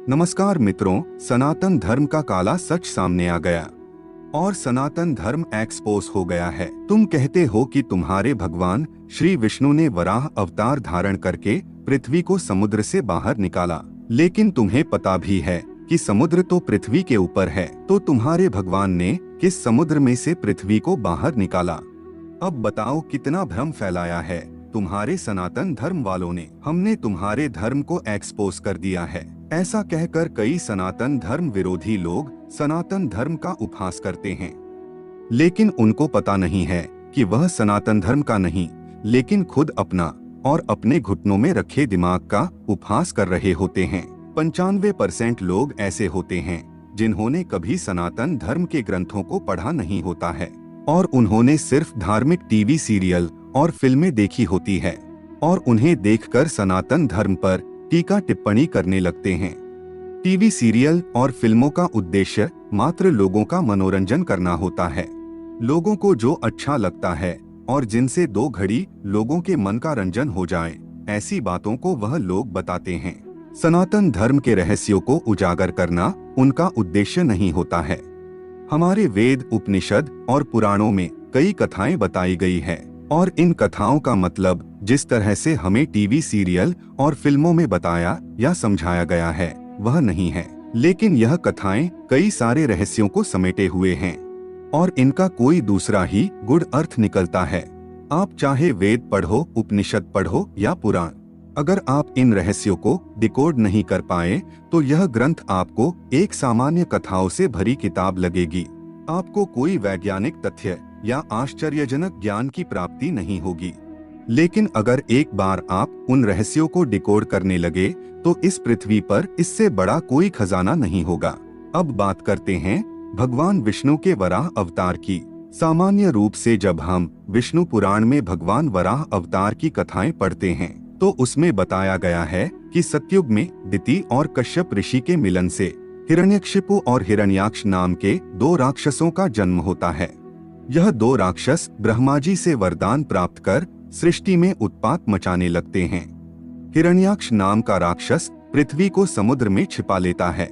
नमस्कार मित्रों, सनातन धर्म का काला सच सामने आ गया और सनातन धर्म एक्सपोज हो गया है। तुम कहते हो कि तुम्हारे भगवान श्री विष्णु ने वराह अवतार धारण करके पृथ्वी को समुद्र से बाहर निकाला, लेकिन तुम्हें पता भी है कि समुद्र तो पृथ्वी के ऊपर है, तो तुम्हारे भगवान ने किस समुद्र में से पृथ्वी को बाहर निकाला? अब बताओ कितना भ्रम फैलाया है तुम्हारे सनातन धर्म वालों ने। हमने तुम्हारे धर्म को एक्सपोज कर दिया है। ऐसा कहकर कई सनातन धर्म विरोधी लोग सनातन धर्म का उपहास करते हैं, लेकिन उनको पता नहीं है कि वह सनातन धर्म का नहीं, लेकिन खुद अपना और अपने घुटनों में रखे दिमाग का उपहास कर रहे होते हैं। 95% लोग ऐसे होते हैं जिन्होंने कभी सनातन धर्म के ग्रंथों को पढ़ा नहीं होता है और उन्होंने सिर्फ धार्मिक टीवी सीरियल और फिल्में देखी होती है और उन्हें देखकर सनातन धर्म पर टीका टिप्पणी करने लगते हैं। टीवी सीरियल और फिल्मों का उद्देश्य मात्र लोगों का मनोरंजन करना होता है। लोगों को जो अच्छा लगता है और जिनसे 2 घड़ी लोगों के मन का रंजन हो जाए, ऐसी बातों को वह लोग बताते हैं। सनातन धर्म के रहस्यों को उजागर करना उनका उद्देश्य नहीं होता है। हमारे वेद, उपनिषद और पुराणों में कई कथाएं बताई गई है और इन कथाओं का मतलब जिस तरह से हमें टीवी सीरियल और फिल्मों में बताया या समझाया गया है वह नहीं है, लेकिन यह कथाएं कई सारे रहस्यों को समेटे हुए हैं और इनका कोई दूसरा ही गूढ़ अर्थ निकलता है। आप चाहे वेद पढ़ो, उपनिषद पढ़ो या पुराण, अगर आप इन रहस्यों को डिकोड नहीं कर पाए तो यह ग्रंथ आपको एक सामान्य कथाओं से भरी किताब लगेगी। आपको कोई वैज्ञानिक तथ्य या आश्चर्यजनक ज्ञान की प्राप्ति नहीं होगी। लेकिन अगर एक बार आप उन रहस्यों को डिकोड करने लगे तो इस पृथ्वी पर इससे बड़ा कोई खजाना नहीं होगा। अब बात करते हैं भगवान विष्णु के वराह अवतार की। सामान्य रूप से जब हम विष्णु पुराण में भगवान वराह अवतार की कथाएं पढ़ते हैं तो उसमें बताया गया है कि सतयुग में दिति और कश्यप ऋषि के मिलन से हिरण्यकशिपु और हिरण्याक्ष नाम के 2 राक्षसों का जन्म होता है। यह 2 राक्षस ब्रह्मा जी से वरदान प्राप्त कर सृष्टि में उत्पात मचाने लगते हैं। हिरण्याक्ष नाम का राक्षस पृथ्वी को समुद्र में छिपा लेता है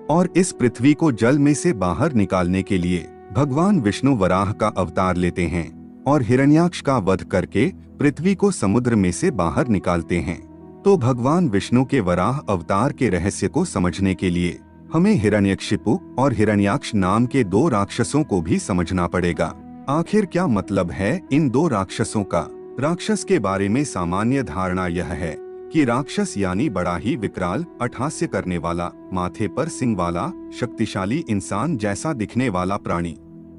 और इस पृथ्वी को जल में से बाहर निकालने के लिए भगवान विष्णु वराह का अवतार लेते हैं और हिरण्याक्ष का वध करके पृथ्वी को समुद्र में से बाहर निकालते हैं। तो भगवान विष्णु के वराह अवतार के रहस्य को समझने के लिए हमें हिरण्यकशिपु और हिरण्याक्ष नाम के 2 राक्षसों को भी समझना पड़ेगा। आखिर क्या मतलब है इन 2 राक्षसों का? राक्षस के बारे में सामान्य धारणा यह है कि राक्षस यानी बड़ा ही विकराल, अट्टहास्य करने वाला, माथे पर सिंग वाला, शक्तिशाली इंसान जैसा दिखने वाला प्राणी।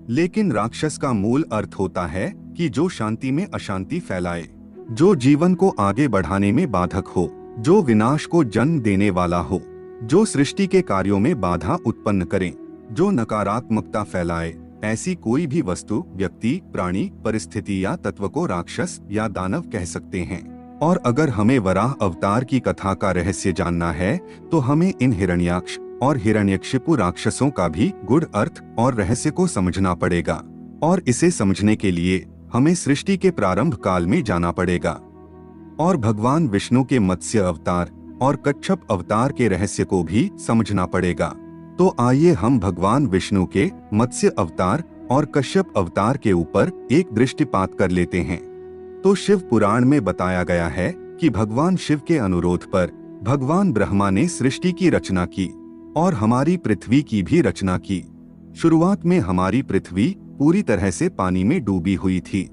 लेकिन राक्षस का मूल अर्थ होता है कि जो शांति में अशांति फैलाए, जो जीवन को आगे बढ़ाने में बाधक हो, जो विनाश को जन्म देने वाला हो, जो सृष्टि के कार्यों में बाधा उत्पन्न करे, जो नकारात्मकता फैलाए, ऐसी कोई भी वस्तु, व्यक्ति, प्राणी, परिस्थिति या तत्व को राक्षस या दानव कह सकते हैं। और अगर हमें वराह अवतार की कथा का रहस्य जानना है तो हमें इन हिरण्याक्ष और हिरण्यकशिपु राक्षसों का भी गूढ़ अर्थ और रहस्य को समझना पड़ेगा। और इसे समझने के लिए हमें सृष्टि के प्रारंभ काल में जाना पड़ेगा और भगवान विष्णु के मत्स्य अवतार और कच्छप अवतार के रहस्य को भी समझना पड़ेगा। तो आइए हम भगवान विष्णु के मत्स्य अवतार और कश्यप अवतार के ऊपर एक दृष्टिपात कर लेते हैं। तो शिव पुराण में बताया गया है कि भगवान शिव के अनुरोध पर भगवान ब्रह्मा ने सृष्टि की रचना की और हमारी पृथ्वी की भी रचना की। शुरुआत में हमारी पृथ्वी पूरी तरह से पानी में डूबी हुई थी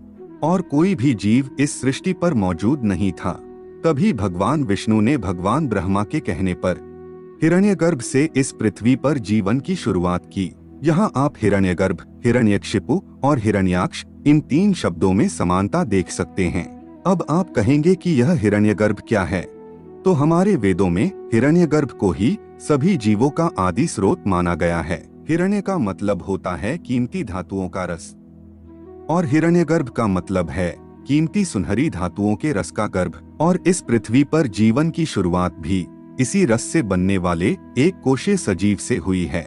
और कोई भी जीव इस सृष्टि पर मौजूद नहीं था। तभी भगवान विष्णु ने भगवान ब्रह्मा के कहने पर हिरण्यगर्भ से इस पृथ्वी पर जीवन की शुरुआत की। यहाँ आप हिरण्यगर्भ, हिरण्यकशिपु और हिरण्याक्ष इन 3 शब्दों में समानता देख सकते हैं। अब आप कहेंगे कि यह हिरण्यगर्भ क्या है? तो हमारे वेदों में हिरण्यगर्भ को ही सभी जीवों का आदि स्रोत माना गया है। हिरण्य का मतलब होता है कीमती धातुओं का रस और हिरण्यगर्भ का मतलब है कीमती सुनहरी धातुओं के रस का गर्भ। और इस पृथ्वी पर जीवन की शुरुआत भी इसी रस से बनने वाले एक कोशीय सजीव से हुई है।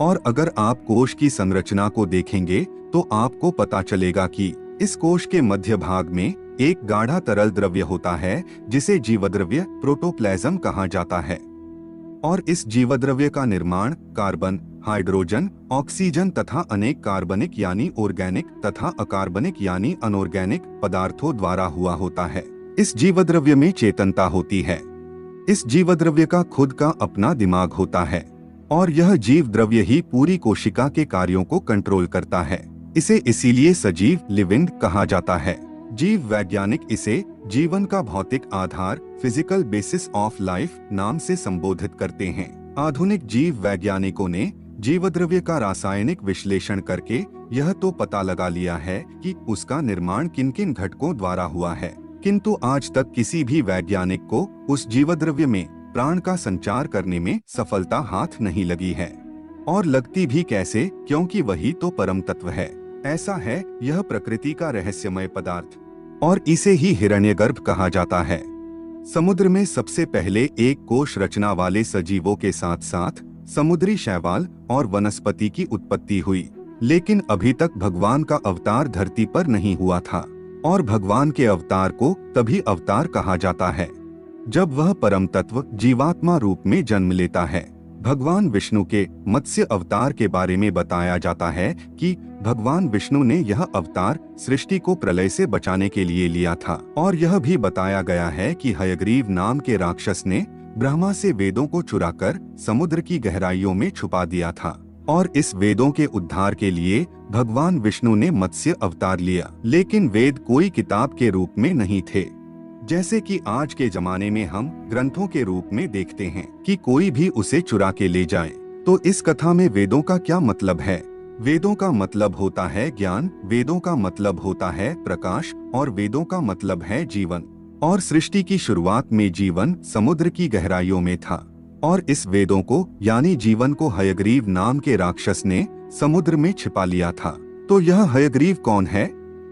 और अगर आप कोश की संरचना को देखेंगे तो आपको पता चलेगा कि इस कोश के मध्य भाग में एक गाढ़ा तरल द्रव्य होता है जिसे जीवद्रव्य प्रोटोप्लाज्म कहा जाता है। और इस जीवद्रव्य का निर्माण कार्बन, हाइड्रोजन, ऑक्सीजन तथा अनेक कार्बनिक यानी ऑर्गेनिक तथा अकार्बनिक यानी अनऑर्गेनिक पदार्थों द्वारा हुआ होता है। इस जीवद्रव्य में चेतनता होती है। इस जीवद्रव्य का खुद का अपना दिमाग होता है और यह जीव द्रव्य ही पूरी कोशिका के कार्यों को कंट्रोल करता है। इसे इसीलिए सजीव लिविंग कहा जाता है। जीव वैज्ञानिक इसे जीवन का भौतिक आधार फिजिकल बेसिस ऑफ लाइफ नाम से संबोधित करते हैं। आधुनिक जीव वैज्ञानिकों ने जीवद्रव्य का रासायनिक विश्लेषण करके यह तो पता लगा लिया है कि उसका निर्माण किन किन घटकों द्वारा हुआ है, किंतु आज तक किसी भी वैज्ञानिक को उस जीवद्रव्य में प्राण का संचार करने में सफलता हाथ नहीं लगी है। और लगती भी कैसे, क्योंकि वही तो परम तत्व है। ऐसा है यह प्रकृति का रहस्यमय पदार्थ और इसे ही हिरण्यगर्भ कहा जाता है। समुद्र में सबसे पहले एक कोश रचना वाले सजीवों के साथ साथ समुद्री शैवाल और वनस्पति की उत्पत्ति हुई, लेकिन अभी तक भगवान का अवतार धरती पर नहीं हुआ था। और भगवान के अवतार को तभी अवतार कहा जाता है जब वह परम तत्व जीवात्मा रूप में जन्म लेता है। भगवान विष्णु के मत्स्य अवतार के बारे में बताया जाता है कि भगवान विष्णु ने यह अवतार सृष्टि को प्रलय से बचाने के लिए लिया था। और यह भी बताया गया है कि हयग्रीव नाम के राक्षस ने ब्रह्मा से वेदों को चुराकर समुद्र की गहराइयों में छुपा दिया था और इस वेदों के उद्धार के लिए भगवान विष्णु ने मत्स्य अवतार लिया। लेकिन वेद कोई किताब के रूप में नहीं थे, जैसे कि आज के जमाने में हम ग्रंथों के रूप में देखते हैं कि कोई भी उसे चुरा के ले जाए। तो इस कथा में वेदों का क्या मतलब है? वेदों का मतलब होता है ज्ञान, वेदों का मतलब होता है प्रकाश और वेदों का मतलब है जीवन। और सृष्टि की शुरुआत में जीवन समुद्र की गहराइयों में था और इस वेदों को यानी जीवन को हयग्रीव नाम के राक्षस ने समुद्र में छिपा लिया था। तो यह हयग्रीव कौन है?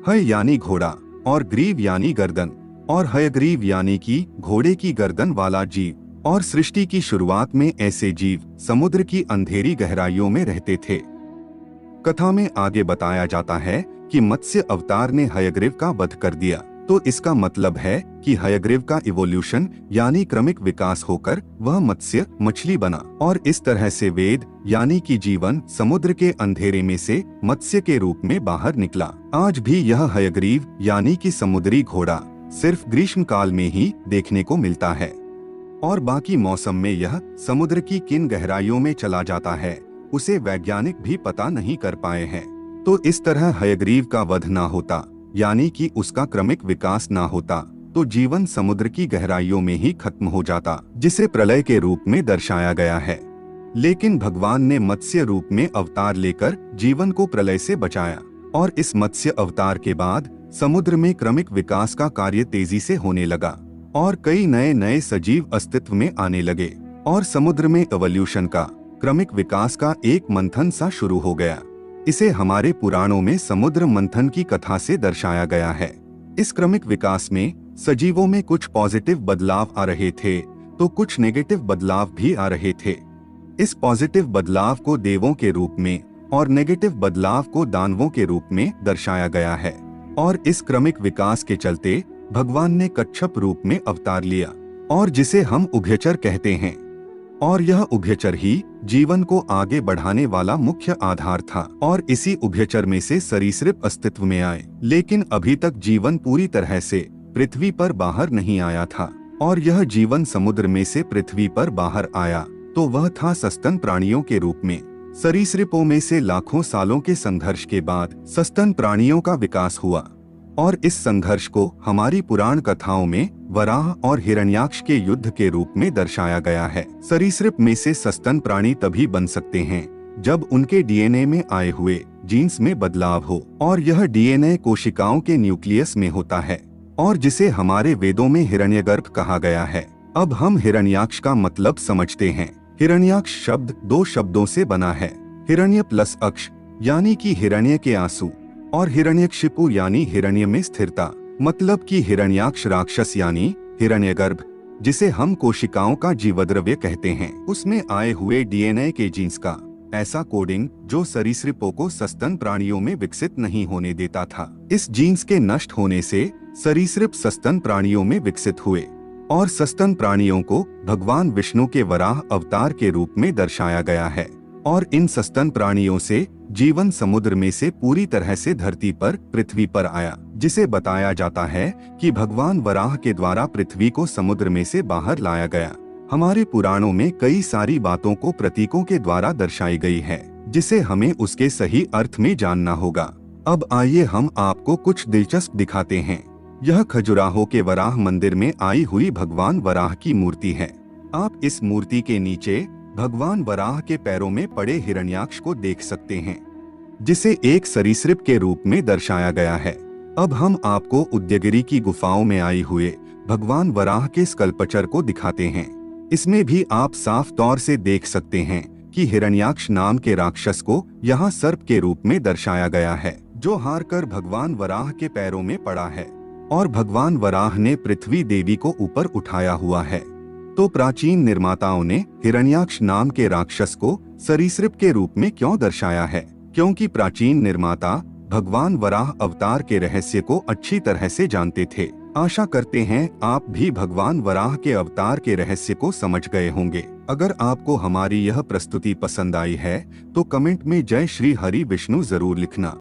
हय यानी घोड़ा और ग्रीव यानी गर्दन, और हयग्रीव यानी कि घोड़े की गर्दन वाला जीव। और सृष्टि की शुरुआत में ऐसे जीव समुद्र की अंधेरी गहराइयों में रहते थे। कथा में आगे बताया जाता है कि मत्स्य अवतार ने हयग्रीव का वध कर दिया। तो इसका मतलब है कि हयग्रीव का इवोल्यूशन यानी क्रमिक विकास होकर वह मत्स्य मछली बना और इस तरह से वेद यानी कि जीवन समुद्र के अंधेरे में से मत्स्य के रूप में बाहर निकला। आज भी यह हयग्रीव यानी कि समुद्री घोड़ा सिर्फ ग्रीष्म काल में ही देखने को मिलता है और बाकी मौसम में यह समुद्र की किन गहराइयों में चला जाता है उसे वैज्ञानिक भी पता नहीं कर पाए हैं। तो इस तरह हयग्रीव का वध ना होता यानी कि उसका क्रमिक विकास ना होता तो जीवन समुद्र की गहराइयों में ही खत्म हो जाता, जिसे प्रलय के रूप में दर्शाया गया है। लेकिन भगवान ने मत्स्य रूप में अवतार लेकर जीवन को प्रलय से बचाया और इस मत्स्य अवतार के बाद समुद्र में क्रमिक विकास का कार्य तेजी से होने लगा और कई नए नए सजीव अस्तित्व में आने लगे और समुद्र में एवोल्यूशन का क्रमिक विकास का एक मंथन सा शुरू हो गया। इसे हमारे पुराणों में समुद्र मंथन की कथा से दर्शाया गया है। इस क्रमिक विकास में सजीवों में कुछ पॉजिटिव बदलाव आ रहे थे तो कुछ नेगेटिव बदलाव भी आ रहे थे। इस पॉजिटिव बदलाव को देवों के रूप में और नेगेटिव बदलाव को दानवों के रूप में दर्शाया गया है। और इस क्रमिक विकास के चलते भगवान ने कच्छप रूप में अवतार लिया और जिसे हम उभयचर कहते हैं। और यह उभयचर ही जीवन को आगे बढ़ाने वाला मुख्य आधार था और इसी उभयचर में से सरीसृप अस्तित्व में आए। लेकिन अभी तक जीवन पूरी तरह से पृथ्वी पर बाहर नहीं आया था और यह जीवन समुद्र में से पृथ्वी पर बाहर आया तो वह था सस्तन प्राणियों के रूप में। सरीसृपों में से लाखों सालों के संघर्ष के बाद सस्तन प्राणियों का विकास हुआ और इस संघर्ष को हमारी पुराण कथाओं में वराह और हिरण्याक्ष के युद्ध के रूप में दर्शाया गया है। सरीसृप में से सस्तन प्राणी तभी बन सकते हैं जब उनके डीएनए में आए हुए जीन्स में बदलाव हो और यह डीएनए कोशिकाओं के न्यूक्लियस में होता है और जिसे हमारे वेदों में हिरण्यगर्भ कहा गया है। अब हम हिरण्याक्ष का मतलब समझते हैं। हिरण्याक्ष शब्द दो शब्दों से बना है, हिरण्य प्लस अक्ष यानी कि हिरण्य के आंसू और हिरण्यकशिपु यानी हिरण्य में स्थिरता, मतलब कि हिरण्याक्ष राक्षस यानी हिरण्यगर्भ जिसे हम कोशिकाओं का जीवद्रव्य कहते हैं, उसमें आए हुए डीएनए के जीन्स का ऐसा कोडिंग जो सरीसृपों को सस्तन प्राणियों में विकसित नहीं होने देता था। इस जीन्स के नष्ट होने से सरीसृप सस्तन प्राणियों में विकसित हुए और सस्तन प्राणियों को भगवान विष्णु के वराह अवतार के रूप में दर्शाया गया है। और इन सस्तन प्राणियों से जीवन समुद्र में से पूरी तरह से धरती पर पृथ्वी पर आया, जिसे बताया जाता है कि भगवान वराह के द्वारा पृथ्वी को समुद्र में से बाहर लाया गया। हमारे पुराणों में कई सारी बातों को प्रतीकों के द्वारा दर्शाई गई है, जिसे हमें उसके सही अर्थ में जानना होगा। अब आइए हम आपको कुछ दिलचस्प दिखाते हैं। यह खजुराहो के वराह मंदिर में आई हुई भगवान वराह की मूर्ति है। आप इस मूर्ति के नीचे भगवान वराह के पैरों में पड़े हिरण्याक्ष को देख सकते हैं, जिसे एक सरीसृप के रूप में दर्शाया गया है। अब हम आपको उदयगिरी की गुफाओं में आई हुए भगवान वराह के स्कल्पचर को दिखाते हैं। इसमें भी आप साफ तौर से देख सकते हैं कि हिरण्याक्ष नाम के राक्षस को यहाँ सर्प के रूप में दर्शाया गया है, जो हारकर भगवान वराह के पैरों में पड़ा है और भगवान वराह ने पृथ्वी देवी को ऊपर उठाया हुआ है। तो प्राचीन निर्माताओं ने हिरण्याक्ष नाम के राक्षस को सरीसृप के रूप में क्यों दर्शाया है? क्योंकि प्राचीन निर्माता भगवान वराह अवतार के रहस्य को अच्छी तरह से जानते थे। आशा करते हैं आप भी भगवान वराह के अवतार के रहस्य को समझ गए होंगे। अगर आपको हमारी यह प्रस्तुति पसंद आई है तो कमेंट में जय श्री हरि विष्णु जरूर लिखना।